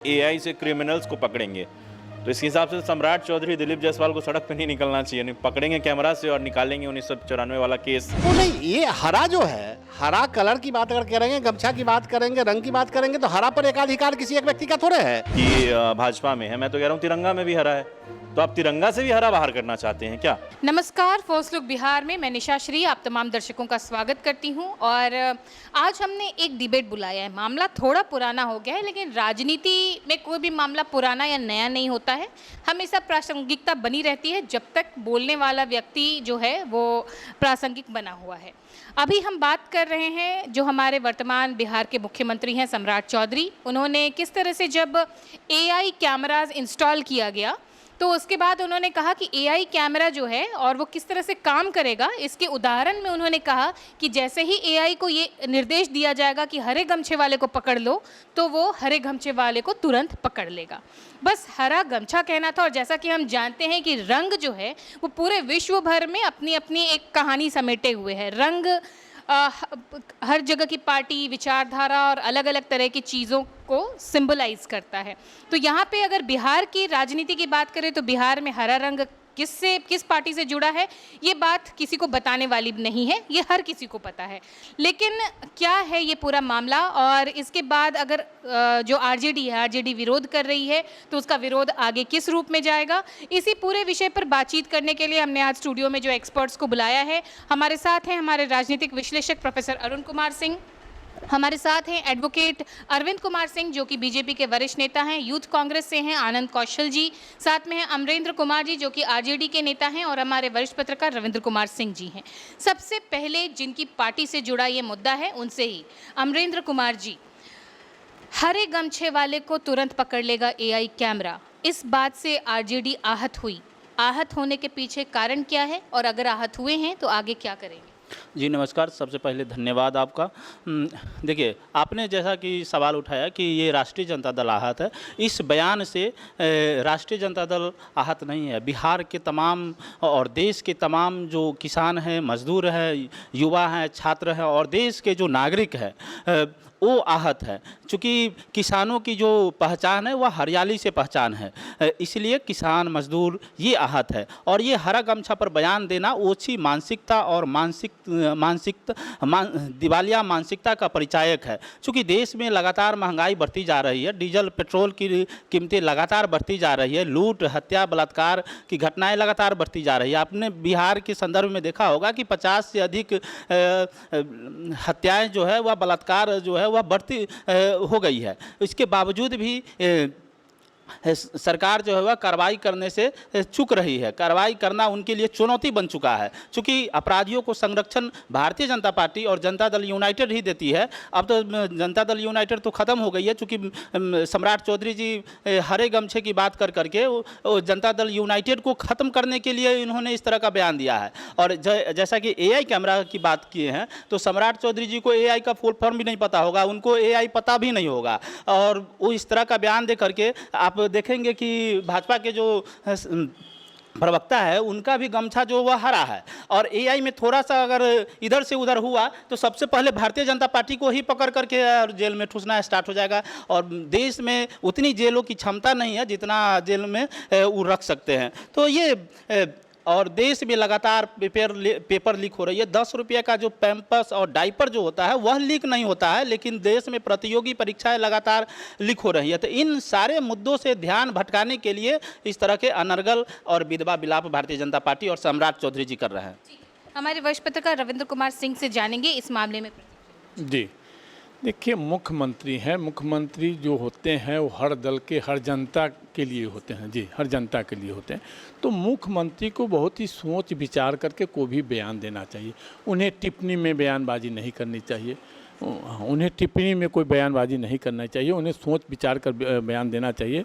AI से criminals को पकड़ेंगे, तो इस हिसाब से सम्राट चौधरी, दिलीप जायसवाल को सड़क पे नहीं निकलना चाहिए, नहीं पकड़ेंगे कैमरा से और निकालेंगे 1994 वाला केस। वो नहीं, ये हरा जो है, हरा कलर की बात अगर करेंगे, गमछा की बात करेंगे, रंग की बात करेंगे, तो हरा पर एकाधिकार किसी एक व्यक्ति का थोड़े है कि भाजपा में है। मैं तो कह रहा हूँ तिरंगा में भी हरा है, तो आप तिरंगा से भी हरा बाहर करना चाहते हैं क्या? नमस्कार, फर्स्ट लुक बिहार में मैं निशा श्री आप तमाम दर्शकों का स्वागत करती हूं। और आज हमने एक डिबेट बुलाया है। मामला थोड़ा पुराना हो गया है, लेकिन राजनीति में कोई भी मामला पुराना या नया नहीं होता है, हमेशा प्रासंगिकता बनी रहती है जब तक बोलने वाला व्यक्ति जो है वो प्रासंगिक बना हुआ है। अभी हम बात कर रहे हैं जो हमारे वर्तमान बिहार के मुख्यमंत्री हैं सम्राट चौधरी। उन्होंने किस तरह से जब एआई कैमराज इंस्टॉल किया गया तो उसके बाद उन्होंने कहा कि एआई कैमरा जो है और वो किस तरह से काम करेगा, इसके उदाहरण में उन्होंने कहा कि जैसे ही एआई को ये निर्देश दिया जाएगा कि हरे गमछे वाले को पकड़ लो, तो वो हरे गमछे वाले को तुरंत पकड़ लेगा। बस हरा गमछा कहना था। और जैसा कि हम जानते हैं कि रंग जो है वो पूरे विश्व भर में अपनी अपनी एक कहानी समेटे हुए है। रंग हर जगह की पार्टी, विचारधारा और अलग अलग तरह की चीज़ों को सिंबलाइज करता है। तो यहाँ पे अगर बिहार की राजनीति की बात करें तो बिहार में हरा रंग किस पार्टी से जुड़ा है, ये बात किसी को बताने वाली नहीं है, ये हर किसी को पता है। लेकिन क्या है ये पूरा मामला, और इसके बाद अगर जो आरजेडी है, आरजेडी विरोध कर रही है, तो उसका विरोध आगे किस रूप में जाएगा, इसी पूरे विषय पर बातचीत करने के लिए हमने आज स्टूडियो में जो एक्सपर्ट्स को बुलाया है। हमारे साथ हैं हमारे राजनीतिक विश्लेषक प्रोफेसर अरुण कुमार सिंह, हमारे साथ हैं एडवोकेट अरविंद कुमार सिंह जो कि बीजेपी के वरिष्ठ नेता हैं, यूथ कांग्रेस से हैं आनंद कौशल जी, साथ में हैं अमरेंद्र कुमार जी जो कि आरजेडी के नेता हैं, और हमारे वरिष्ठ पत्रकार रविंद्र कुमार सिंह जी हैं। सबसे पहले जिनकी पार्टी से जुड़ा ये मुद्दा है उनसे ही, अमरेंद्र कुमार जी, हरे गमछे वाले को तुरंत पकड़ लेगा एआई कैमरा, इस बात से आरजेडी आहत हुई। आहत होने के पीछे कारण क्या है, और अगर आहत हुए हैं तो आगे क्या करेंगे? जी नमस्कार, सबसे पहले धन्यवाद आपका। देखिए, आपने जैसा कि सवाल उठाया कि ये राष्ट्रीय जनता दल आहत है, इस बयान से राष्ट्रीय जनता दल आहत नहीं है। बिहार के तमाम और देश के तमाम जो किसान हैं, मजदूर हैं, युवा हैं, छात्र हैं और देश के जो नागरिक हैं वो आहत है। चूँकि किसानों की जो पहचान है वह हरियाली से पहचान है, इसलिए किसान मजदूर ये आहत है। और ये हरा गमछा पर बयान देना ओछी मानसिकता और दिवालिया मानसिकता का परिचायक है। चूँकि देश में लगातार महंगाई बढ़ती जा रही है, डीजल पेट्रोल की कीमतें लगातार बढ़ती जा रही है, लूट हत्या बलात्कार की घटनाएं लगातार बढ़ती जा रही है। आपने बिहार के संदर्भ में देखा होगा कि 50 से अधिक हत्याएं जो है वह बलात्कार जो है वह बढ़ती हो गई है। इसके बावजूद भी सरकार जो है वह कार्रवाई करने से चूक रही है। कार्रवाई करना उनके लिए चुनौती बन चुका है, क्योंकि अपराधियों को संरक्षण भारतीय जनता पार्टी और जनता दल यूनाइटेड ही देती है। अब तो जनता दल यूनाइटेड तो ख़त्म हो गई है, क्योंकि सम्राट चौधरी जी हरे गमछे की बात कर करके जनता दल यूनाइटेड को ख़त्म करने के लिए इन्होंने इस तरह का बयान दिया है। और जैसा कि एआई कैमरा की बात किए हैं, तो सम्राट चौधरी जी को एआई का फुल फॉर्म भी नहीं पता होगा, उनको एआई पता भी नहीं होगा, और वो इस तरह का बयान दे करके आप देखेंगे कि भाजपा के जो प्रवक्ता है उनका भी गमछा जो वह हरा है। और एआई में थोड़ा सा अगर इधर से उधर हुआ तो सबसे पहले भारतीय जनता पार्टी को ही पकड़ करके जेल में ठूसना स्टार्ट हो जाएगा। और देश में उतनी जेलों की क्षमता नहीं है जितना जेल में वो रख सकते हैं। तो ये और देश में लगातार पेपर लीक हो रही है। 10 रुपये का जो पैम्पर्स और डाइपर जो होता है वह लीक नहीं होता है, लेकिन देश में प्रतियोगी परीक्षाएं लगातार लीक हो रही है। तो इन सारे मुद्दों से ध्यान भटकाने के लिए इस तरह के अनर्गल और विधवा विलाप भारतीय जनता पार्टी और सम्राट चौधरी जी कर रहे हैं। हमारे वरिष्ठ पत्रकार रविंद्र कुमार सिंह से जानेंगे इस मामले में। जी देखिए, मुख्यमंत्री हैं, मुख्यमंत्री जो होते हैं वो हर दल के, हर जनता के लिए होते हैं। जी, हर जनता के लिए होते हैं। तो मुख्यमंत्री को बहुत ही सोच विचार करके कोई भी बयान देना चाहिए। उन्हें टिप्पणी में बयानबाजी नहीं करनी चाहिए, उन्हें टिप्पणी में कोई बयानबाजी नहीं करना चाहिए, उन्हें सोच विचार कर बयान देना चाहिए।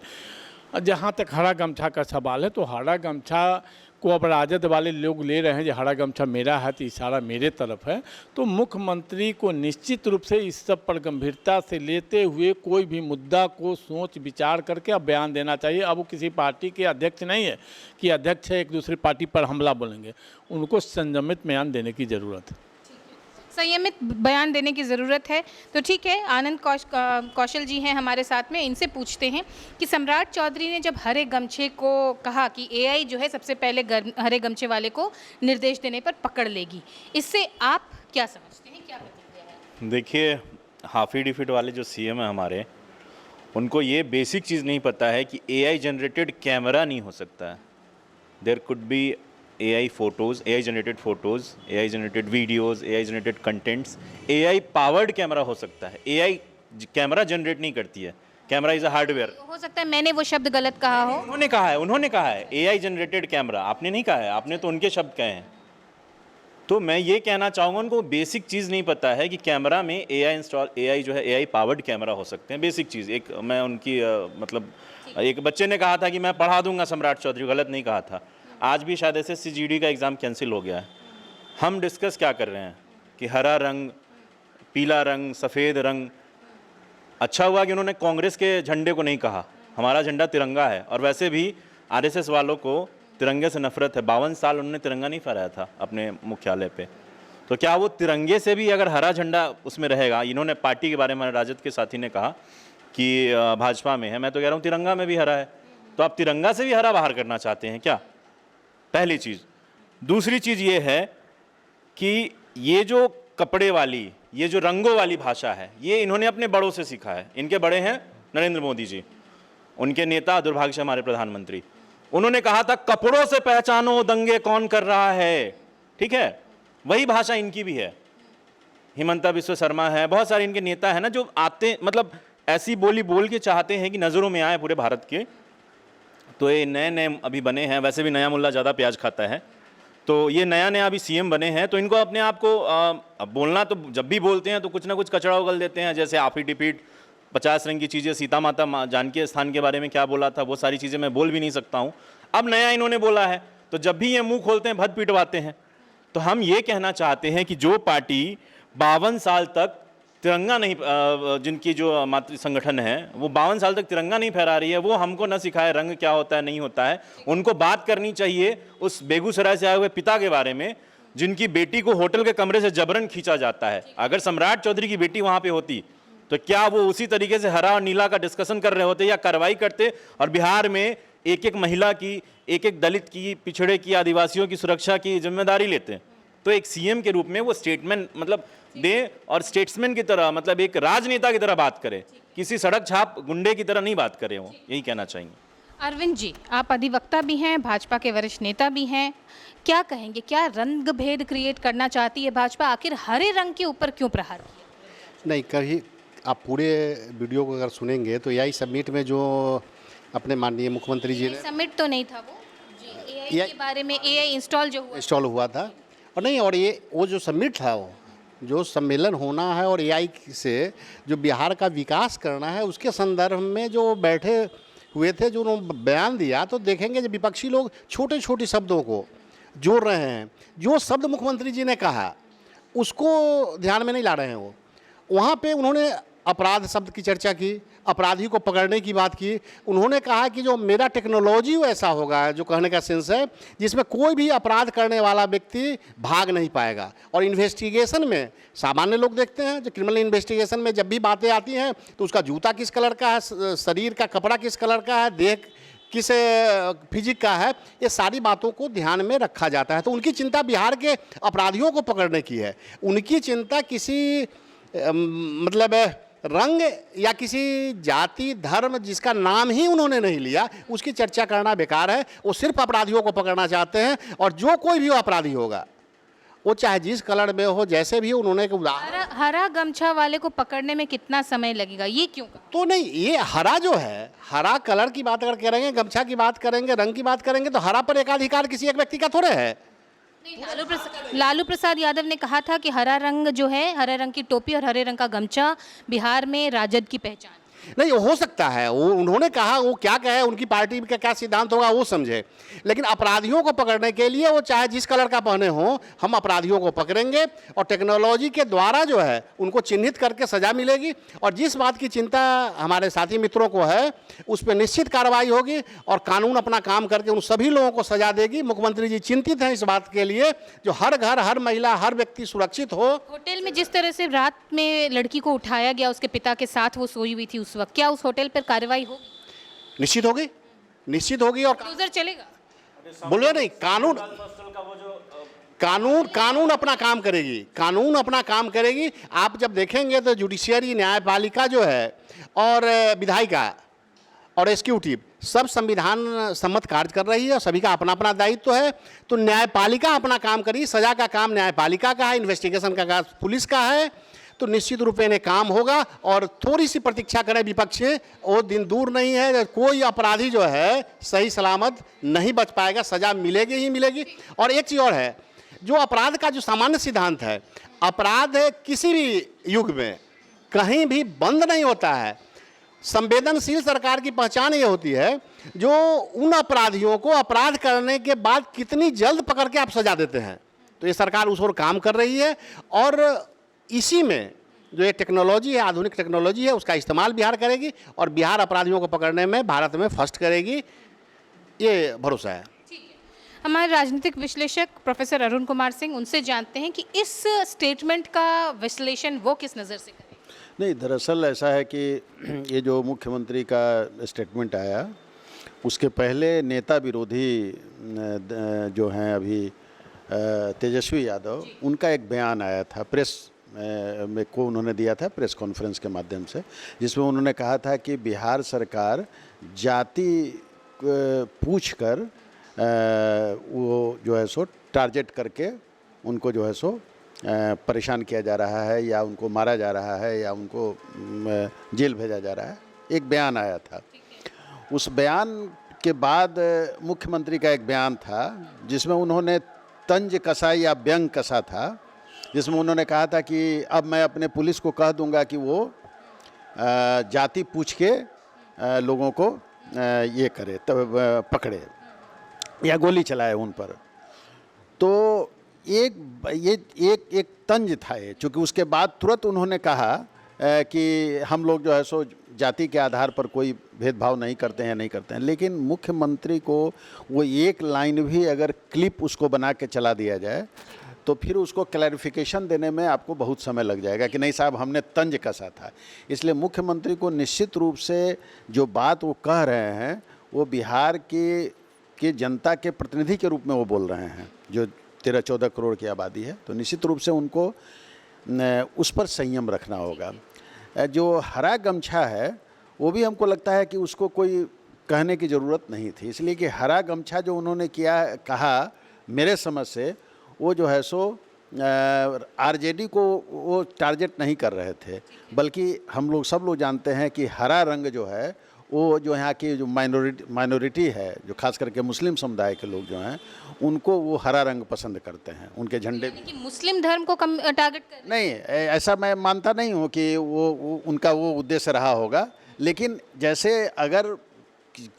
जहाँ तक हरा गमछा का सवाल है, तो हरा गमछा को अब राजद वाले लोग ले रहे हैं, जो हरा गमछा मेरा है तो इशारा मेरे तरफ है। तो मुख्यमंत्री को निश्चित रूप से इस सब पर गंभीरता से लेते हुए कोई भी मुद्दा को सोच विचार करके अब बयान देना चाहिए। अब वो किसी पार्टी के अध्यक्ष नहीं है कि अध्यक्ष है एक दूसरी पार्टी पर हमला बोलेंगे, उनको संयमित बयान देने की ज़रूरत है। संयमित बयान देने की ज़रूरत है। तो ठीक है, आनंद कौशल जी हैं हमारे साथ में, इनसे पूछते हैं कि सम्राट चौधरी ने जब हरे गमछे को कहा कि एआई जो है सबसे पहले हरे गमछे वाले को निर्देश देने पर पकड़ लेगी, इससे आप क्या समझते हैं, क्या प्रतिक्रिया है? देखिए, हाफी डिफिट वाले जो सीएम है हमारे, उनको ये बेसिक चीज़ नहीं पता है कि एआई जनरेटेड कैमरा नहीं हो सकता है। There could be AI photos, AI generated photos, AI generated videos, AI generated contents, AI powered camera हो सकता है। एआई कैमरा जनरेट नहीं करती है, कैमरा इज़ अ हार्डवेयर। हो सकता है मैंने वो शब्द गलत कहा हो। उन्होंने कहा है एआई जनरेटेड कैमरा, आपने नहीं कहा है, आपने तो उनके शब्द कहे हैं। तो मैं ये कहना चाहूँगा, उनको बेसिक चीज़ नहीं पता है कि कैमरा में एआई जो है एआई पावर्ड कैमरा हो सकते हैं। बेसिक चीज़ एक मैं उनकी मतलब एक बच्चे ने कहा था कि मैं पढ़ा दूंगा सम्राट चौधरी, गलत नहीं कहा था। आज भी शायद SSC GD का एग्ज़ाम कैंसिल हो गया है। हम डिस्कस क्या कर रहे हैं कि हरा रंग, पीला रंग, सफ़ेद रंग। अच्छा हुआ कि उन्होंने कांग्रेस के झंडे को नहीं कहा, हमारा झंडा तिरंगा है। और वैसे भी RSS वालों को तिरंगे से नफरत है। 52 साल उन्होंने तिरंगा नहीं फहराया था अपने मुख्यालय पे। तो क्या वो तिरंगे से भी अगर हरा झंडा उसमें रहेगा? इन्होंने पार्टी के बारे में, राजद के साथी ने कहा कि भाजपा में है, मैं तो कह रहा हूँ तिरंगा में भी हरा है। तो आप तिरंगा से भी हरा बाहर करना चाहते हैं क्या? पहली चीज़। दूसरी चीज़ ये है कि ये जो कपड़े वाली, ये जो रंगों वाली भाषा है, ये इन्होंने अपने बड़ों से सीखा है। इनके बड़े हैं नरेंद्र मोदी जी, उनके नेता दुर्भाग्य से हमारे प्रधानमंत्री। उन्होंने कहा था कपड़ों से पहचानो दंगे कौन कर रहा है, ठीक है? वही भाषा इनकी भी है। हिमंता बिस्वा शर्मा है, बहुत सारे इनके नेता हैं ना जो आते, मतलब ऐसी बोली बोल के चाहते हैं कि नज़रों में आए पूरे भारत के। तो ये नए नए अभी बने हैं, वैसे भी नया मुल्ला ज़्यादा प्याज खाता है, तो ये नया अभी सीएम बने हैं। तो इनको अपने आप को अब बोलना, तो जब भी बोलते हैं तो कुछ ना कुछ कचड़ा उगल देते हैं। जैसे आफी डिपीट, 50 रंग की चीज़ें, सीता माता जानकी स्थान के बारे में क्या बोला था, वो सारी चीज़ें मैं बोल भी नहीं सकता हूँ। अब नया इन्होंने बोला है, तो जब भी ये मुंह खोलते हैं भद पिटवाते हैं। तो हम ये कहना चाहते हैं कि जो पार्टी 52 साल तक तिरंगा नहीं, जिनकी जो मातृ संगठन है वो 52 साल तक तिरंगा नहीं फहरा रही है, वो हमको न सिखाए रंग क्या होता है, नहीं होता है। उनको बात करनी चाहिए उस बेगूसराय से आए हुए पिता के बारे में, जिनकी बेटी को होटल के कमरे से जबरन खींचा जाता है। अगर सम्राट चौधरी की बेटी वहाँ पे होती तो क्या वो उसी तरीके से हरा और नीला का डिस्कशन कर रहे होते या कार्रवाई करते? और बिहार में एक एक महिला की, एक एक दलित की, पिछड़े की, आदिवासियों की सुरक्षा की जिम्मेदारी लेते। तो एक सीएम के रूप में वो स्टेटमेंट मतलब दे, और स्टेट्समैन की तरह, मतलब एक राजनेता की तरह बात करे, किसी सड़क छाप गुंडे की तरह नहीं बात करे। वो यही कहना चाहेंगे। अरविंद जी, आप अधिवक्ता भी हैं, भाजपा के वरिष्ठ नेता भी हैं, क्या कहेंगे, क्या रंग भेद क्रिएट करना चाहती है भाजपा? आखिर हरे रंग के ऊपर क्यों प्रहार किया? नहीं, कभी आप पूरे वीडियो को अगर सुनेंगे तो एआई समिट में जो अपने माननीय मुख्यमंत्री जी ने, समिट तो नहीं था वो जी, एआई के बारे में, एआई इंस्टॉल हुआ था। और नहीं, और ये वो जो समिट था, वो जो सम्मेलन होना है और एआई से जो बिहार का विकास करना है, उसके संदर्भ में जो बैठे हुए थे, जो उन्होंने बयान दिया, तो देखेंगे जब विपक्षी लोग छोटे छोटे शब्दों को जोड़ रहे हैं। जो शब्द मुख्यमंत्री जी ने कहा उसको ध्यान में नहीं ला रहे हैं। वो वहाँ पे उन्होंने अपराध शब्द की चर्चा की, अपराधी को पकड़ने की बात की। उन्होंने कहा कि जो मेरा टेक्नोलॉजी वो ऐसा होगा, जो कहने का सेंस है, जिसमें कोई भी अपराध करने वाला व्यक्ति भाग नहीं पाएगा। और इन्वेस्टिगेशन में सामान्य लोग देखते हैं, जो क्रिमिनल इन्वेस्टिगेशन में जब भी बातें आती हैं तो उसका जूता किस कलर का है, शरीर का कपड़ा किस कलर का है, देह किस फिजिक का है, ये सारी बातों को ध्यान में रखा जाता है। तो उनकी चिंता बिहार के अपराधियों को पकड़ने की है। उनकी चिंता किसी मतलब रंग या किसी जाति धर्म जिसका नाम ही उन्होंने नहीं लिया, उसकी चर्चा करना बेकार है। वो सिर्फ अपराधियों को पकड़ना चाहते हैं, और जो कोई भी अपराधी होगा वो चाहे जिस कलर में हो, जैसे भी, उन्होंने एक उदाहरण, हरा गमछा वाले को पकड़ने में कितना समय लगेगा, ये क्यों कहा? तो नहीं, ये हरा जो है, हरा कलर की बात अगर करेंगे, गमछा की बात करेंगे, रंग की बात करेंगे, तो हरा पर एकाधिकार किसी एक व्यक्ति का थोड़े है। लालू प्रसाद यादव ने कहा था कि हरा रंग जो है, हरे रंग की टोपी और हरे रंग का गमछा बिहार में राजद की पहचान। नहीं, हो सकता है, वो उन्होंने कहा, वो क्या कहे, उनकी पार्टी का क्या सिद्धांत होगा वो समझे, लेकिन अपराधियों को पकड़ने के लिए वो चाहे जिस कलर का पहने हो, हम अपराधियों को पकड़ेंगे और टेक्नोलॉजी के द्वारा जो है उनको चिन्हित करके सजा मिलेगी। और जिस बात की चिंता हमारे साथी मित्रों को है उस पर निश्चित कार्रवाई होगी और कानून अपना काम करके उन सभी लोगों को सजा देगी। मुख्यमंत्री जी चिंतित हैं इस बात के लिए जो हर घर, हर महिला, हर व्यक्ति सुरक्षित हो। होटल में जिस तरह से रात में लड़की को उठाया गया, उसके पिता के साथ वो सोई हुई थी उस वक्त, क्या उस होटल पर कार्रवाई होगी? निश्चित होगी, निश्चित होगी। और क्लोजर चलेगा? बोलिए नहीं, कानून अपना काम करेगी, कानून अपना काम करेगी। आप जब देखेंगे तो जुडिशियरी, न्यायपालिका जो है और विधायिका और एग्जीक्यूटिव सब संविधान सम्मत कार्य कर रही है और सभी का अपना अपना दायित्व है। तो न्यायपालिका अपना काम करी, सजा का काम न्यायपालिका का है, इन्वेस्टिगेशन का काम पुलिस का है। तो निश्चित रूप में काम होगा और थोड़ी सी प्रतीक्षा करें विपक्ष, वो दिन दूर नहीं है, कोई अपराधी जो है सही सलामत नहीं बच पाएगा, सजा मिलेगी ही मिलेगी। और एक चीज़ और है, जो अपराध का जो सामान्य सिद्धांत है, अपराध किसी भी युग में कहीं भी बंद नहीं होता है। संवेदनशील सरकार की पहचान ये होती है जो उन अपराधियों को अपराध करने के बाद कितनी जल्द पकड़ के आप सजा देते हैं। तो ये सरकार उस ओर काम कर रही है और इसी में जो ये टेक्नोलॉजी है, आधुनिक टेक्नोलॉजी है, उसका इस्तेमाल बिहार करेगी और बिहार अपराधियों को पकड़ने में भारत में फर्स्ट करेगी, ये भरोसा है। हमारे राजनीतिक विश्लेषक प्रोफेसर अरुण कुमार सिंह, उनसे जानते हैं कि इस स्टेटमेंट का विश्लेषण वो किस नज़र से करें। नहीं, दरअसल ऐसा है कि ये जो मुख्यमंत्री का स्टेटमेंट आया उसके पहले नेता विरोधी जो हैं अभी तेजस्वी यादव, उनका एक बयान आया था प्रेस में को उन्होंने दिया था प्रेस कॉन्फ्रेंस के माध्यम से, जिसमें उन्होंने कहा था कि बिहार सरकार जाति पूछकर वो जो है सो टारगेट करके उनको जो है सो परेशान किया जा रहा है या उनको मारा जा रहा है या उनको जेल भेजा जा रहा है। एक बयान आया था। उस बयान के बाद मुख्यमंत्री का एक बयान था जिसमें उन्होंने तंज कसा या व्यंग कसा था, जिसमें उन्होंने कहा था कि अब मैं अपने पुलिस को कह दूंगा कि वो जाति पूछ के लोगों को ये करे, पकड़े या गोली चलाए उन पर। तो एक तंज था ये, चूँकि उसके बाद तुरंत उन्होंने कहा कि हम लोग जो है सो जाति के आधार पर कोई भेदभाव नहीं करते हैं, लेकिन मुख्यमंत्री को वो एक लाइन भी अगर क्लिप उसको बना के चला दिया जाए तो फिर उसको क्लैरिफिकेशन देने में आपको बहुत समय लग जाएगा कि नहीं साहब हमने तंज कसा था। इसलिए मुख्यमंत्री को निश्चित रूप से जो बात वो कह रहे हैं वो बिहार के जनता के प्रतिनिधि के रूप में वो बोल रहे हैं, जो 13-14 करोड़ की आबादी है। तो निश्चित रूप से उनको उस पर संयम रखना होगा। जो हरा गमछा है वो भी हमको लगता है कि उसको कोई कहने की ज़रूरत नहीं थी, इसलिए कि हरा गमछा जो उन्होंने कहा मेरे समझ से वो जो है सो आरजेडी को वो टारगेट नहीं कर रहे थे, बल्कि हम लोग सब लोग जानते हैं कि हरा रंग जो है वो जो यहाँ की जो माइनॉरिटी है, जो खास करके मुस्लिम समुदाय के लोग जो हैं उनको वो हरा रंग पसंद करते हैं। उनके झंडे कि मुस्लिम धर्म को कम टारगेट कर नहीं, ऐसा मैं मानता नहीं हूँ कि वो उनका वो उद्देश्य रहा होगा, लेकिन जैसे अगर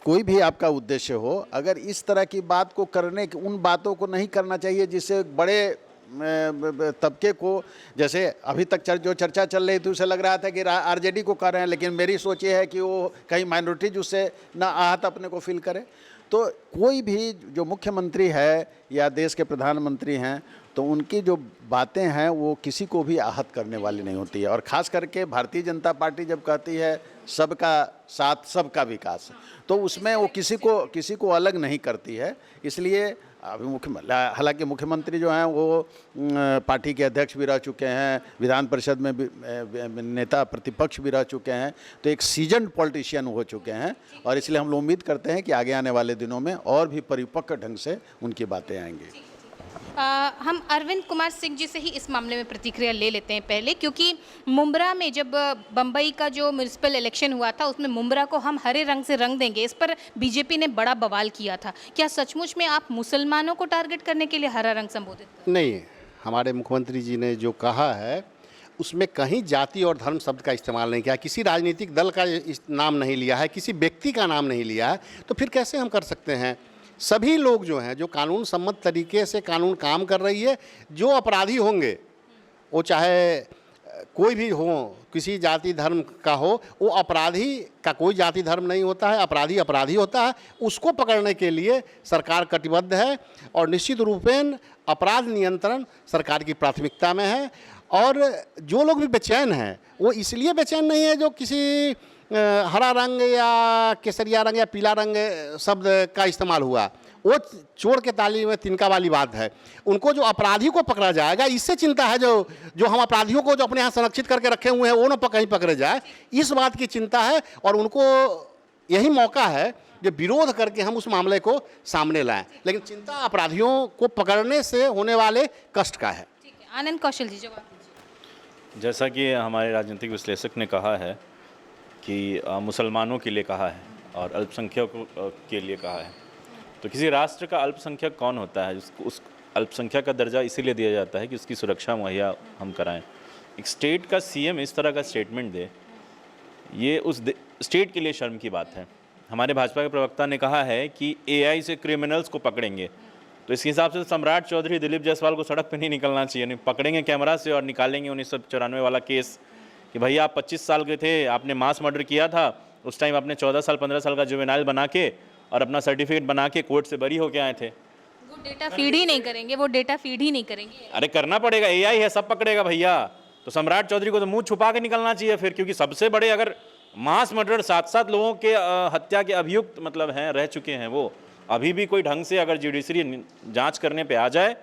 कोई भी आपका उद्देश्य हो, अगर इस तरह की बात को करने उन बातों को नहीं करना चाहिए जिससे बड़े तबके को, जैसे अभी तक जो चर्चा चल रही थी उसे लग रहा था कि आरजेडी को कर रहे हैं, लेकिन मेरी सोच ये है कि वो कहीं माइनॉरिटी उससे ना आहत अपने को फील करे। तो कोई भी जो मुख्यमंत्री है या देश के प्रधानमंत्री हैं तो उनकी जो बातें हैं वो किसी को भी आहत करने वाली नहीं होती है। और ख़ास करके भारतीय जनता पार्टी जब कहती है सबका साथ सबका विकास, तो उसमें वो किसी को अलग नहीं करती है। इसलिए अभी हालांकि मुख्यमंत्री जो हैं वो पार्टी के अध्यक्ष भी रह चुके हैं, विधान परिषद में भी नेता प्रतिपक्ष भी रह चुके हैं, तो एक सीजन्ड पॉलिटिशियन हो चुके हैं। और इसलिए हम लोग उम्मीद करते हैं कि आगे आने वाले दिनों में और भी परिपक्व ढंग से उनकी बातें आएंगी। हम अरविंद कुमार सिंह जी से ही इस मामले में प्रतिक्रिया ले लेते हैं पहले, क्योंकि मुंब्रा में जब बम्बई का जो म्यूनिसिपल इलेक्शन हुआ था उसमें मुंब्रा को हम हरे रंग से रंग देंगे, इस पर बीजेपी ने बड़ा बवाल किया था। क्या सचमुच में आप मुसलमानों को टारगेट करने के लिए हरा रंग संबोधित कर? नहीं, हमारे मुख्यमंत्री जी ने जो कहा है उसमें कहीं जाति और धर्म शब्द का इस्तेमाल नहीं किया, किसी राजनीतिक दल का नाम नहीं लिया है, किसी व्यक्ति का नाम नहीं लिया है, तो फिर कैसे हम कर सकते हैं? सभी लोग जो हैं, जो कानून सम्मत तरीके से कानून काम कर रही है, जो अपराधी होंगे, वो चाहे कोई भी हो, किसी जाति धर्म का हो, वो अपराधी का कोई जाति धर्म नहीं होता है, अपराधी अपराधी होता है। उसको पकड़ने के लिए सरकार कटिबद्ध है और निश्चित रूपेण अपराध नियंत्रण सरकार की प्राथमिकता में है। और जो लोग भी बेचैन हैं, वो इसलिए बेचैन नहीं है जो किसी हरा रंग या केसरिया रंग या पीला रंग शब्द का इस्तेमाल हुआ, वो चोर के ताली में तिनका वाली बात है। उनको जो अपराधी को पकड़ा जाएगा, इससे चिंता है। जो हम अपराधियों को जो अपने यहाँ संरक्षित करके रखे हुए हैं, वो ना कहीं पकड़े जाए, इस बात की चिंता है। और उनको यही मौका है जो विरोध करके हम उस मामले को सामने लाएं। लेकिन चिंता अपराधियों को पकड़ने से होने वाले कष्ट का है। ठीक है, आनंद कौशल जी जवाब दीजिए। जैसा कि हमारे राजनीतिक विश्लेषक ने कहा है कि मुसलमानों के लिए कहा है और अल्पसंख्यकों के लिए कहा है, तो किसी राष्ट्र का अल्पसंख्यक कौन होता है? जिसको उस अल्पसंख्यक का दर्जा इसीलिए दिया जाता है कि उसकी सुरक्षा मुहैया हम कराएं। एक स्टेट का सीएम इस तरह का स्टेटमेंट दे, ये उस स्टेट के लिए शर्म की बात है। हमारे भाजपा के प्रवक्ता ने कहा है कि एआई से क्रिमिनल्स को पकड़ेंगे, तो इसके हिसाब से सम्राट चौधरी, दिलीप जायसवाल को सड़क पे नहीं निकलना चाहिए। नहीं, पकड़ेंगे कैमरा से और निकालेंगे 1994 वाला केस कि भैया आप 25 साल के थे, आपने मास मर्डर किया था, उस टाइम आपने 14 साल 15 साल का जुवेनाइल बना के और अपना सर्टिफिकेट बना के कोर्ट से बरी होके आए थे। वो डेटा फीड ही नहीं करेंगे, वो डेटा फीड ही नहीं करेंगे। अरे करना पड़ेगा, एआई है, सब पकड़ेगा भैया। तो सम्राट चौधरी को तो मुंह छुपा के निकलना चाहिए फिर, क्योंकि सबसे बड़े अगर मास मर्डर 7-7 लोगों के हत्या के अभियुक्त मतलब हैं, रह चुके हैं, वो अभी भी कोई ढंग से अगर जुडिशरी जांच करने पे आ जाए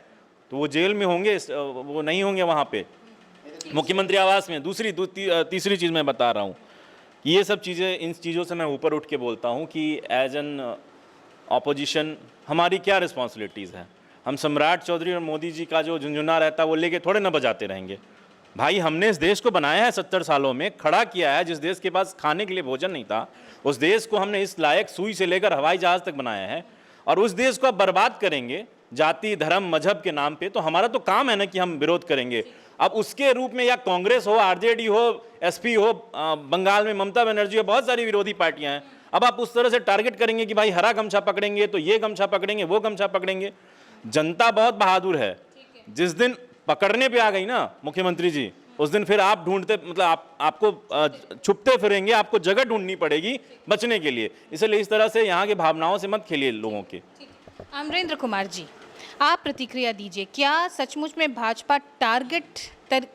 तो वो जेल में होंगे, वो नहीं होंगे वहाँ पे मुख्यमंत्री आवास में। तीसरी चीज़ मैं बता रहा हूँ, ये सब चीज़ें, इन चीज़ों से मैं ऊपर उठ के बोलता हूँ कि एज एन ऑपोजिशन हमारी क्या रिस्पॉन्सिबिलिटीज़ हैं। हम सम्राट चौधरी और मोदी जी का जो झुंझुना रहता है वो लेके थोड़े ना बजाते रहेंगे। भाई हमने इस देश को बनाया है 70 सालों में, खड़ा किया है। जिस देश के पास खाने के लिए भोजन नहीं था, उस देश को हमने इस लायक सुई से लेकर हवाई जहाज़ तक बनाया है, और उस देश को अब बर्बाद करेंगे जाति धर्म मजहब के नाम पे, तो हमारा तो काम है ना कि हम विरोध करेंगे। अब उसके रूप में या कांग्रेस हो, आरजेडी हो, एसपी हो, बंगाल में ममता बनर्जी हो, बहुत सारी विरोधी पार्टियां हैं। अब आप उस तरह से टारगेट करेंगे कि भाई हरा गमछा पकड़ेंगे तो ये गमछा पकड़ेंगे, वो गमछा पकड़ेंगे। जनता बहुत बहादुर है। जिस दिन पकड़ने पे आ गई ना मुख्यमंत्री जी, उस दिन फिर आप ढूंढते, मतलब आपको छुपते फिरेंगे, आपको जगह ढूंढनी पड़ेगी बचने के लिए। इसलिए इस तरह से यहाँ की भावनाओं से मत खेलिए लोगों के। अमरेंद्र कुमार जी, आप प्रतिक्रिया दीजिए। क्या सचमुच में भाजपा टारगेट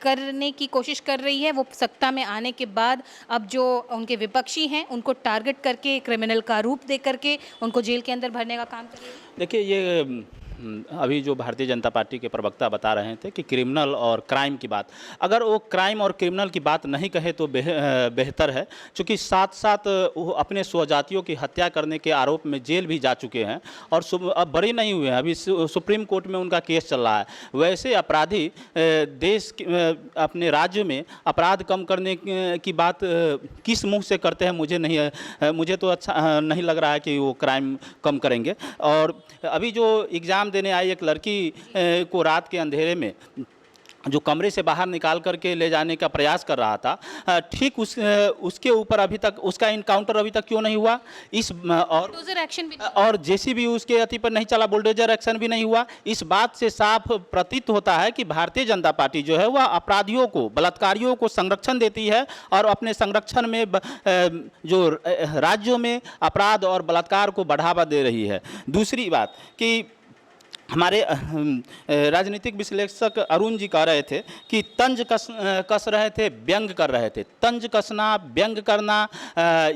करने की कोशिश कर रही है? वो सत्ता में आने के बाद अब जो उनके विपक्षी हैं उनको टारगेट करके, क्रिमिनल का रूप दे करके उनको जेल के अंदर भरने का काम कर रही है? देखिए, ये अभी जो भारतीय जनता पार्टी के प्रवक्ता बता रहे थे कि क्रिमिनल और क्राइम की बात, अगर वो क्राइम और क्रिमिनल की बात नहीं कहे तो बेहतर है, क्योंकि साथ साथ वो अपने स्वजातियों की हत्या करने के आरोप में जेल भी जा चुके हैं और अब बरी नहीं हुए हैं। अभी सुप्रीम कोर्ट में उनका केस चल रहा है। वैसे अपराधी देश अपने राज्य में अपराध कम करने की बात किस मुँह से करते हैं, मुझे तो अच्छा नहीं लग रहा है कि वो क्राइम कम करेंगे। और अभी जो एग्ज़ाम देने आई एक लड़की को रात के अंधेरे में जो कमरे से बाहर निकाल करके ले जाने का प्रयास कर रहा था, ठीक उसके ऊपर अभी तक उसका इनकाउंटर अभी तक क्यों नहीं हुआ? और जेसीबी उसके अति पर नहीं चला, बुलडोजर एक्शन भी नहीं हुआ। इस बात से साफ प्रतीत होता है कि भारतीय जनता पार्टी जो है वह अपराधियों को, बलात्कारियों को संरक्षण देती है और अपने संरक्षण में जो राज्यों में अपराध और बलात्कार को बढ़ावा दे रही है। दूसरी बात कि हमारे राजनीतिक विश्लेषक अरुण जी कह रहे थे कि तंज कस रहे थे, व्यंग कर रहे थे। तंज कसना, व्यंग करना,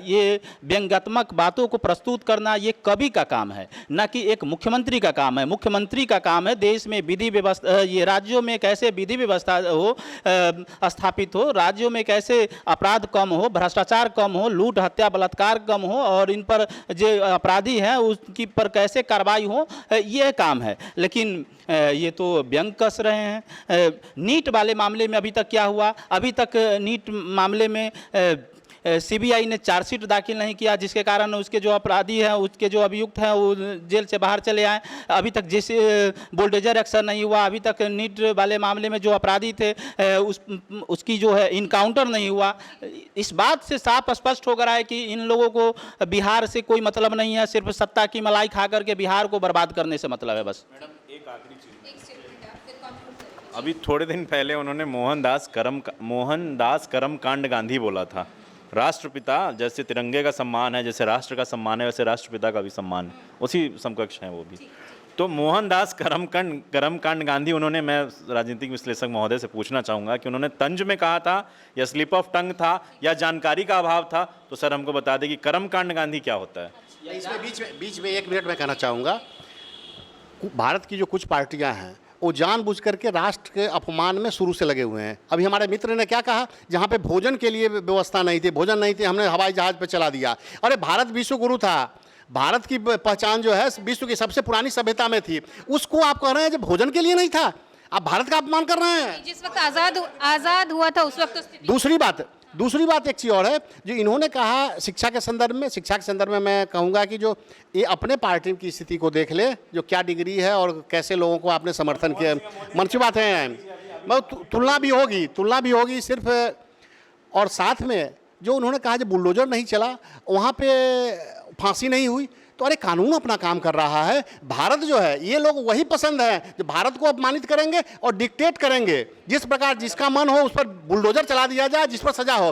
ये व्यंग्यात्मक बातों को प्रस्तुत करना, ये कवि का काम है, ना कि एक मुख्यमंत्री का काम है। मुख्यमंत्री का काम है देश में विधि व्यवस्था, ये राज्यों में कैसे विधि व्यवस्था हो, स्थापित हो, राज्यों में कैसे अपराध कम हो, भ्रष्टाचार कम हो, लूट हत्या बलात्कार कम हो, और इन पर जो अपराधी हैं उसकी पर कैसे कार्रवाई हो, ये काम है। लेकिन ये तो व्यंग कस रहे हैं। नीट वाले मामले में अभी तक क्या हुआ? अभी तक नीट मामले में सीबीआई ने चार्जशीट दाखिल नहीं किया, जिसके कारण उसके जो अपराधी हैं, उसके जो अभियुक्त हैं, वो जेल से बाहर चले आए। अभी तक जैसे बुलडोजर एक्शन नहीं हुआ, अभी तक नीट वाले मामले में जो अपराधी थे उसकी जो है इनकाउंटर नहीं हुआ। इस बात से साफ स्पष्ट हो गया है कि इन लोगों को बिहार से कोई मतलब नहीं है, सिर्फ सत्ता की मलाई खा करके बिहार को बर्बाद करने से मतलब है बस। एक आखिरी चीज, अभी थोड़े दिन पहले उन्होंने मोहनदास करमकांड गांधी बोला था। राष्ट्रपिता, जैसे तिरंगे का सम्मान है, जैसे राष्ट्र का सम्मान है, वैसे राष्ट्रपिता का भी सम्मान है, उसी समकक्ष हैं वो भी। तो मोहनदास करमकांड गांधी उन्होंने, मैं राजनीतिक विश्लेषक महोदय से पूछना चाहूँगा कि उन्होंने तंज में कहा था या स्लिप ऑफ टंग था या जानकारी का अभाव था, तो सर हमको बता दें कि करमकांड गांधी क्या होता है। इसमें बीच में 1 मिनट में कहना चाहूँगा, भारत की जो कुछ पार्टियां हैं वो जानबूझ करके राष्ट्र के अपमान में शुरू से लगे हुए हैं। अभी हमारे मित्र ने क्या कहा, जहाँ पे भोजन के लिए व्यवस्था नहीं थी, भोजन नहीं थी, हमने हवाई जहाज़ पे चला दिया। अरे भारत विश्व गुरु था, भारत की पहचान जो है विश्व की सबसे पुरानी सभ्यता में थी, उसको आप कह रहे हैं जो भोजन के लिए नहीं था, आप भारत का अपमान कर रहे हैं। जिस वक्त आज़ाद हुआ था उस वक्त तो स्थिति। दूसरी बात एक चीज़ और है जो इन्होंने कहा शिक्षा के संदर्भ में मैं कहूँगा कि जो ये अपने पार्टी की स्थिति को देख ले, जो क्या डिग्री है और कैसे लोगों को आपने समर्थन किया, मंच बात है, तुलना भी होगी सिर्फ। और साथ में जो उन्होंने कहा जो बुलडोजर नहीं चला, वहाँ पे फांसी नहीं हुई, तो अरे कानून अपना काम कर रहा है। भारत जो है, ये लोग वही पसंद है जो भारत को अपमानित करेंगे और डिक्टेट करेंगे, जिस प्रकार जिसका मन हो उस पर बुलडोजर चला दिया जाए, जिस पर सजा हो।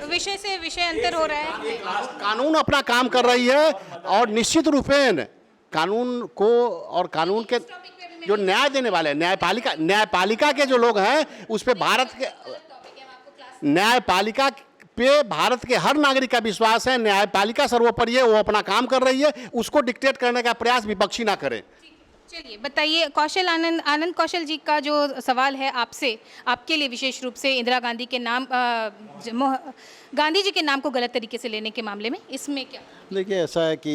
विषय से विषय अंतर हो रहा है। कानून अपना काम कर रही है और निश्चित रूपेण कानून को और कानून के जो न्याय देने वाले न्यायपालिका के जो लोग हैं, उस पर भारत के न्यायपालिका पे भारत के हर नागरिक का विश्वास है। न्यायपालिका सर्वोपरि है, वो अपना काम कर रही है, उसको डिक्टेट करने का प्रयास विपक्षी ना करें। चलिए बताइए, आनंद कौशल जी का जो सवाल है आपसे, आपके लिए विशेष रूप से इंदिरा गांधी के नाम, गांधी जी के नाम को गलत तरीके से लेने के मामले में, इसमें क्या? देखिए, ऐसा है कि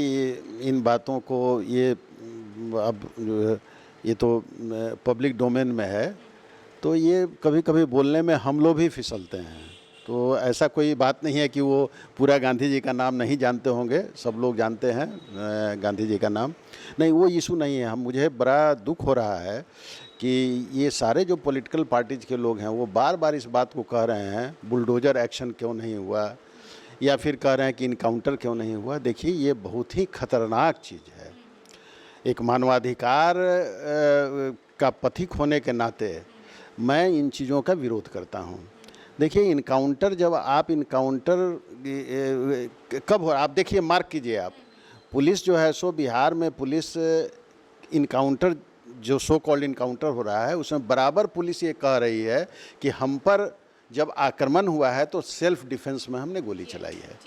इन बातों को ये अब ये तो पब्लिक डोमेन में है, तो ये कभी कभी बोलने में हम लोग भी फिसलते हैं। तो ऐसा कोई बात नहीं है कि वो पूरा गांधी जी का नाम नहीं जानते होंगे, सब लोग जानते हैं गांधी जी का नाम। नहीं, वो इशू नहीं है। मुझे बड़ा दुख हो रहा है कि ये सारे जो पॉलिटिकल पार्टीज के लोग हैं वो बार बार इस बात को कह रहे हैं बुलडोजर एक्शन क्यों नहीं हुआ, या फिर कह रहे हैं कि इनकाउंटर क्यों नहीं हुआ। देखिए, ये बहुत ही खतरनाक चीज़ है। एक मानवाधिकार का पथिक होने के नाते मैं इन चीज़ों का विरोध करता हूँ। देखिए, इनकाउंटर, जब आप इनकाउंटर कब हो, आप देखिए, मार्क कीजिए आप, पुलिस जो है सो बिहार में पुलिस इनकाउंटर जो सो कॉल्ड इनकाउंटर हो रहा है, उसमें बराबर पुलिस ये कह रही है कि हम पर जब आक्रमण हुआ है तो सेल्फ डिफेंस में हमने गोली चलाई है।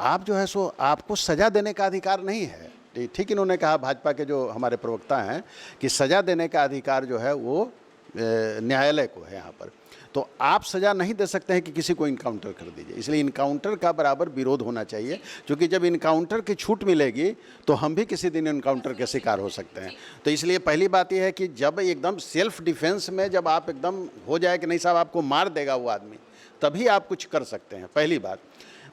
आप जो है सो आपको सज़ा देने का अधिकार नहीं है। ठीक इन्होंने कहा, भाजपा के जो हमारे प्रवक्ता हैं, कि सज़ा देने का अधिकार जो है वो न्यायालय को है यहाँ पर। तो आप सज़ा नहीं दे सकते हैं कि किसी को इनकाउंटर कर दीजिए। इसलिए इनकाउंटर का बराबर विरोध होना चाहिए, क्योंकि जब इनकाउंटर की छूट मिलेगी तो हम भी किसी दिन इनकाउंटर के शिकार हो सकते हैं। तो इसलिए पहली बात यह है कि जब एकदम सेल्फ डिफेंस में जब आप एकदम हो जाए कि नहीं साहब आपको मार देगा वो आदमी, तभी आप कुछ कर सकते हैं, पहली बात।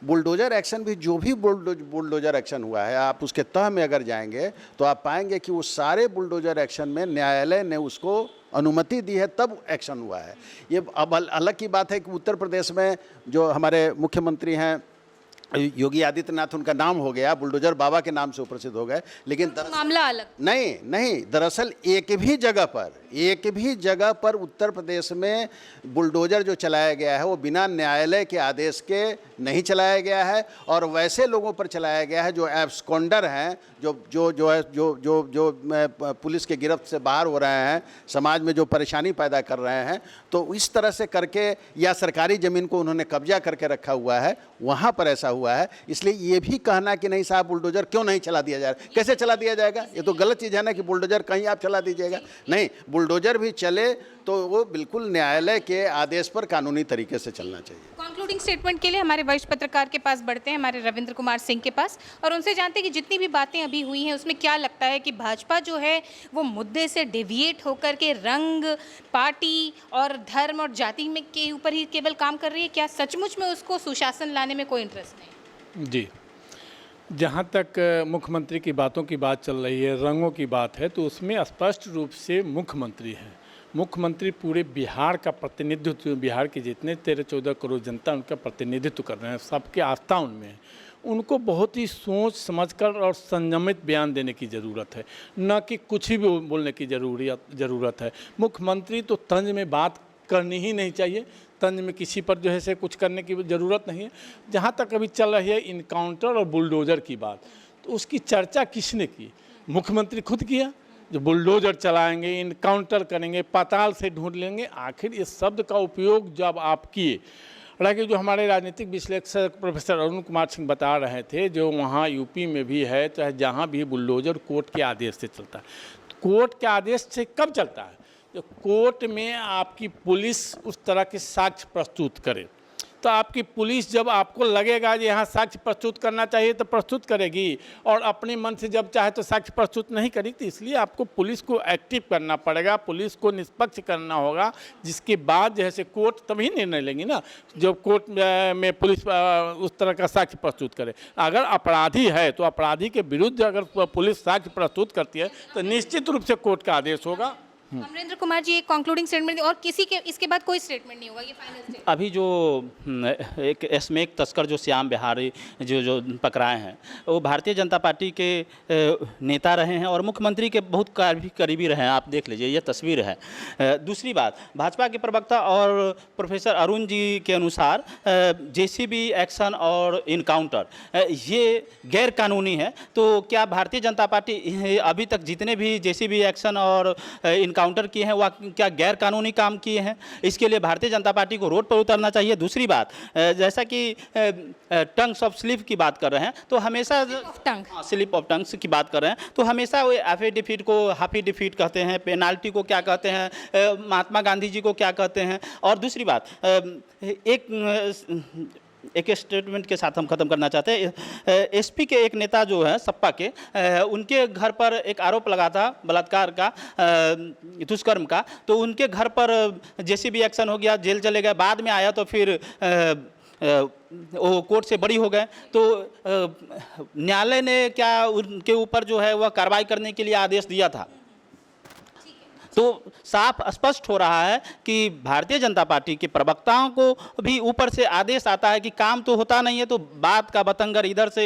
बुलडोजर एक्शन भी, जो भी बुलडोजर एक्शन हुआ है, आप उसके तह में अगर जाएंगे तो आप पाएंगे कि वो सारे बुलडोजर एक्शन में न्यायालय ने उसको अनुमति दी है, तब एक्शन हुआ है। ये अब अलग की बात है कि उत्तर प्रदेश में जो हमारे मुख्यमंत्री हैं योगी आदित्यनाथ, उनका नाम हो गया बुलडोजर बाबा के नाम से प्रसिद्ध हो गए, लेकिन मामला अलग नहीं, दरअसल एक भी जगह पर उत्तर प्रदेश में बुलडोजर जो चलाया गया है वो बिना न्यायालय के आदेश के नहीं चलाया गया है, और वैसे लोगों पर चलाया गया है जो एब्सकॉन्डर हैं, जो पुलिस के गिरफ्त से बाहर हो रहे हैं, समाज में जो परेशानी पैदा कर रहे हैं। तो इस तरह से करके, या सरकारी ज़मीन को उन्होंने कब्जा करके रखा हुआ है, वहाँ पर ऐसा हुआ है। इसलिए ये भी कहना कि नहीं साहब बुलडोजर क्यों नहीं चला दिया जाएगा, कैसे चला दिया जाएगा? ये तो गलत चीज़ है ना कि बुलडोजर कहीं आप चला दीजिएगा। नहीं, बुलडोजर भी चले तो वो बिल्कुल न्यायालय के आदेश पर कानूनी तरीके से चलना चाहिए। कंक्लूडिंग स्टेटमेंट के लिए हमारे वरिष्ठ पत्रकार के पास बढ़ते हैं, हमारे रविंद्र कुमार सिंह के पास, और उनसे जानते हैं कि जितनी भी बातें अभी हुई हैं उसमें क्या लगता है कि भाजपा जो है वो मुद्दे से डेविएट होकर के रंग, पार्टी और धर्म और जाति में के ऊपर ही केवल काम कर रही है? क्या सचमुच में उसको सुशासन लाने में कोई इंटरेस्ट नहीं? जी, जहाँ तक मुख्यमंत्री की बातों की बात चल रही है, रंगों की बात है, तो उसमें स्पष्ट रूप से मुख्यमंत्री है। मुख्यमंत्री पूरे बिहार का प्रतिनिधित्व, बिहार के जितने 13-14 करोड़ जनता उनका प्रतिनिधित्व कर रहे हैं, सबके आस्था उनमें है। उनको बहुत ही सोच समझकर और संयमित बयान देने की ज़रूरत है, न कि कुछ भी बोलने की ज़रूरत है। मुख्यमंत्री तो तंज में बात करनी ही नहीं चाहिए, तंज में किसी पर जो है से कुछ करने की ज़रूरत नहीं है। जहाँ तक अभी चल रही है इनकाउंटर और बुलडोज़र की बात, तो उसकी चर्चा किसने की? मुख्यमंत्री खुद किया, जो बुलडोज़र चलाएंगे, इनकाउंटर करेंगे, पाताल से ढूंढ लेंगे। आखिर इस शब्द का उपयोग जब आप किए, हालांकि जो हमारे राजनीतिक विश्लेषक प्रोफेसर अरुण कुमार सिंह बता रहे थे, जो वहाँ यूपी में भी है, चाहे जहाँ भी बुलडोज़र कोर्ट के आदेश से चलता है। तो कोर्ट के आदेश से कब चलता है? जो कोर्ट में आपकी पुलिस उस तरह के साक्ष्य प्रस्तुत करे, तो आपकी पुलिस जब आपको लगेगा कि यहाँ साक्ष्य प्रस्तुत करना चाहिए तो प्रस्तुत करेगी, और अपने मन से जब चाहे तो साक्ष्य प्रस्तुत नहीं करेगी। तो इसलिए आपको पुलिस को एक्टिव करना पड़ेगा, पुलिस को निष्पक्ष करना होगा, जिसके बाद जैसे कोर्ट तभी निर्णय लेंगी ना, जब कोर्ट में पुलिस उस तरह का साक्ष्य प्रस्तुत करे। अगर अपराधी है तो अपराधी के विरुद्ध अगर पुलिस साक्ष्य प्रस्तुत करती है तो निश्चित रूप से कोर्ट का आदेश होगा। अमरेंद्र कुमार जी, एक कंक्लूडिंग स्टेटमेंट और किसी के इसके बाद कोई स्टेटमेंट नहीं होगा, ये फाइनल स्टेटमेंट? अभी जो एक स्मैक तस्कर जो श्याम बिहारी जो पकड़ाए हैं, वो भारतीय जनता पार्टी के नेता रहे हैं और मुख्यमंत्री के बहुत करीबी रहे हैं। आप देख लीजिए, ये तस्वीर है। दूसरी बात, भाजपा के प्रवक्ता और प्रोफेसर अरुण जी के अनुसार जेसीबी एक्शन और इनकाउंटर ये गैर कानूनी है। तो क्या भारतीय जनता पार्टी अभी तक जितने भी जेसीबी एक्शन और काउंटर किए हैं वह क्या गैर कानूनी काम किए हैं? इसके लिए भारतीय जनता पार्टी को रोड पर उतरना चाहिए। दूसरी बात, जैसा कि टंग्स ऑफ स्लिप की बात कर रहे हैं, तो हमेशा स्लिप ऑफ टंग्स की बात कर रहे हैं, तो हमेशा वो हाफी डिफीट को हाफी डिफीट कहते हैं, पेनाल्टी को क्या कहते हैं, महात्मा गांधी जी को क्या कहते हैं। और दूसरी बात, एक स्टेटमेंट के साथ हम खत्म करना चाहते हैं। एसपी के एक नेता जो है सपा के, उनके घर पर एक आरोप लगा था बलात्कार का, दुष्कर्म का, तो उनके घर पर जेसीबी एक्शन हो गया, जेल चले गए। बाद में आया तो फिर वो कोर्ट से बरी हो गए। तो न्यायालय ने क्या उनके ऊपर जो है वह कार्रवाई करने के लिए आदेश दिया था। तो साफ स्पष्ट हो रहा है कि भारतीय जनता पार्टी के प्रवक्ताओं को भी ऊपर से आदेश आता है कि काम तो होता नहीं है, तो बात का बतंगर इधर से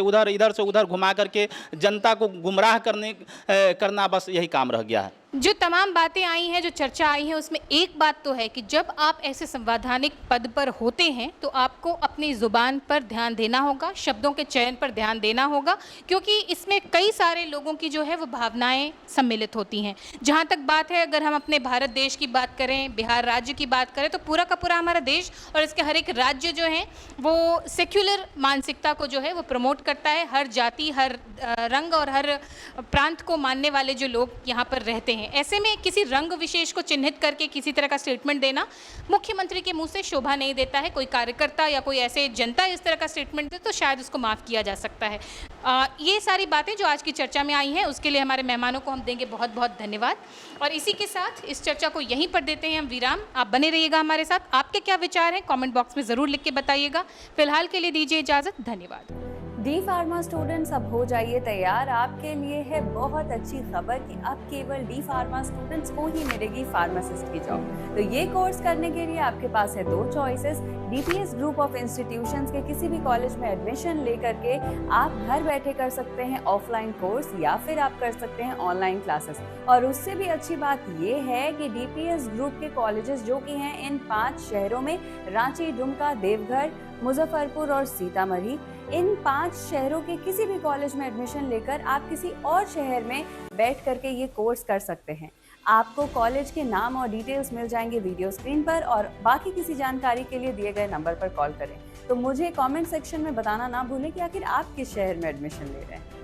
उधर घुमा करके जनता को गुमराह करना बस यही काम रह गया है। जो तमाम बातें आई हैं, जो चर्चा आई है, उसमें एक बात तो है कि जब आप ऐसे संवैधानिक पद पर होते हैं तो आपको अपनी ज़ुबान पर ध्यान देना होगा, शब्दों के चयन पर ध्यान देना होगा, क्योंकि इसमें कई सारे लोगों की जो है वो भावनाएं सम्मिलित होती हैं। जहाँ तक बात है, अगर हम अपने भारत देश की बात करें, बिहार राज्य की बात करें, तो पूरा का पूरा हमारा देश और इसके हर एक राज्य जो है वो सेक्युलर मानसिकता को जो है वो प्रमोट करता है। हर जाति, हर रंग और हर प्रांत को मानने वाले जो लोग यहाँ पर रहते हैं, ऐसे में किसी रंग विशेष को चिन्हित करके किसी तरह का स्टेटमेंट देना मुख्यमंत्री के मुंह से शोभा नहीं देता है। कोई कार्यकर्ता या कोई ऐसे जनता इस तरह का स्टेटमेंट दे तो शायद उसको माफ़ किया जा सकता है। ये सारी बातें जो आज की चर्चा में आई हैं, उसके लिए हमारे मेहमानों को हम देंगे बहुत बहुत धन्यवाद। और इसी के साथ इस चर्चा को यहीं पर देते हैं हम विराम। आप बने रहिएगा हमारे साथ। आपके क्या विचार हैं कमेंट बॉक्स में ज़रूर लिख के बताइएगा। फिलहाल के लिए दीजिए इजाज़त। धन्यवाद। डी फार्मा स्टूडेंट्स, अब हो जाइए तैयार। आपके लिए है बहुत अच्छी खबर कि अब केवल डी फार्मा स्टूडेंट्स को ही मिलेगी फार्मासिस्ट की जॉब। तो ये कोर्स करने के लिए आपके पास है दो choices. DPS group of institutions के किसी भी कॉलेज में एडमिशन लेकर के आप घर बैठे कर सकते हैं ऑफलाइन कोर्स, या फिर आप कर सकते हैं ऑनलाइन क्लासेस। और उससे भी अच्छी बात ये है कि डीपीएस ग्रुप के कॉलेजेस जो कि हैं इन 5 शहरों में, रांची, दुमका, देवघर, मुजफ्फरपुर और सीतामढ़ी, इन 5 शहरों के किसी भी कॉलेज में एडमिशन लेकर आप किसी और शहर में बैठ करके ये कोर्स कर सकते हैं। आपको कॉलेज के नाम और डिटेल्स मिल जाएंगे वीडियो स्क्रीन पर, और बाकी किसी जानकारी के लिए दिए गए नंबर पर कॉल करें। तो मुझे कमेंट सेक्शन में बताना ना भूलें कि आखिर आप किस शहर में एडमिशन ले रहे हैं।